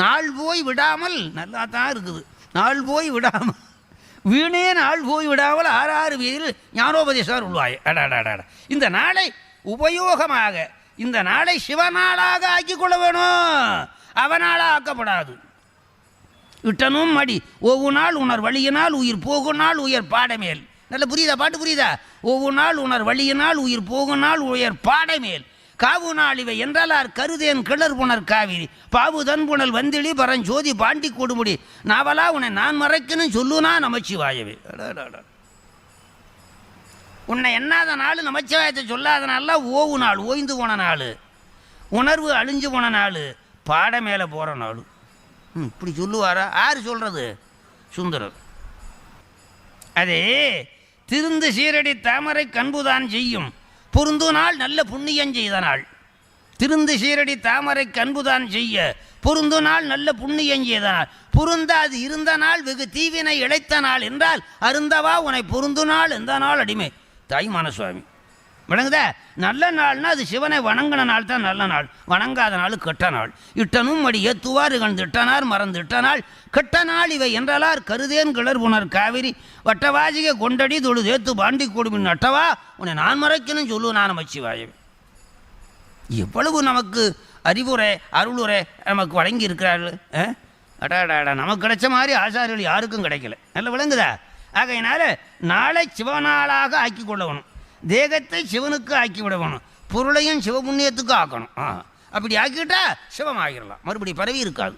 நாள் போய் விடாமல் நல்லா தான் இருக்குது. நாள் போய் விடாமல் வீணே நாள் போய் விடாமல் 6 வீதியில் ஞானோபதேசர் உள்வாய். அடாடாடா, இந்த நாளை உபயோகமாக, இந்த நாளை சிவநாளாக ஆக்கிக்கொள்ள வேணும், அவனாளாக ஆக்கப்படாது. இட்டனும் மடி ஒவ்வொரு நாள் உணர் வழியினால் உயிர் போகும் நாள் உயர் பாடமேல். நல்ல புரியுதா? பாட்டு புரியுதா? ஒவ்வொரு நாள் உணர் வழியினால் உயிர் போகும் நாள் உயர் பாடமேல். காவு நாள் இவை என்றால் கருதேன் கிளர் புனர் காவிரி பாவு தன்புணல் வந்திழி பரஞ்சோதி பாண்டி கொடுமுடி நாவலா உன்னை நான் மறைக்கணும் சொல்லுனா நமச்சிவாயவே. உன்னை எண்ணாத நாள், நமச்சிவாயத்தை சொல்லாத நாள்லாம் ஓவு நாள், ஓய்ந்து போன நாள், உணர்வு அழிஞ்சு போன நாள், பாட மேலே போகிற நாள். இப்படி சொல்லுவாரா? யார் சொல்கிறது? சுந்தரர். அதே திருந்து சீரடி தாமரை கண்புதான் செய்யும் பொருந்து நாள் நல்ல புண்ணியம் செய்த நாள். திருந்து சீரடி தாமரை கண்புதான் செய்ய பொருந்து நாள் நல்ல புண்ணியம் செய்த நாள். பொருந்தாது இருந்த நாள் வெகு தீவினை இழைத்த நாள் என்றால் அருந்தவா உன்னை பொருந்து நாள் எந்த நாள் அடிமை. தாய்மான சுவாமி விளங்குதா? நல்ல நாள்னா அது சிவனை வணங்கின நாள் தான் நல்ல நாள், வணங்காத நாள் கெட்ட நாள். இட்டனும் அடி ஏத்துவார் இகழ்ந்திட்டனார் மறந்துட்ட நாள் கெட்ட நாள் இவை என்றாலார் கருதேன் கிளர் புனர் காவிரி வட்டவாசிக கொண்டடி தொழு தேத்து பாண்டி கொடுமின் நட்டவா உன்னை நான் மறைக்கணும் சொல்லு நான் நமச்சிவாயவே. எவ்வளவு நமக்கு அறிவுரை அருளுரை நமக்கு வழங்கி இருக்கிறார்கள். அடாடாடா, நமக்கு கிடைச்ச மாதிரி ஆசாரிகள் யாருக்கும் கிடைக்கல. நல்ல விளங்குதா? ஆகையினால நாளை சிவநாளாக ஆக்கி கொள்ளணும், தேகத்தை சிவனுக்கு ஆக்கி விடணும், பொருளையும் சிவபுண்ணியத்துக்கு ஆக்கணும். அப்படி ஆக்கிவிட்டா சிவமாகிடலாம், மறுபடி பரவி இருக்காது.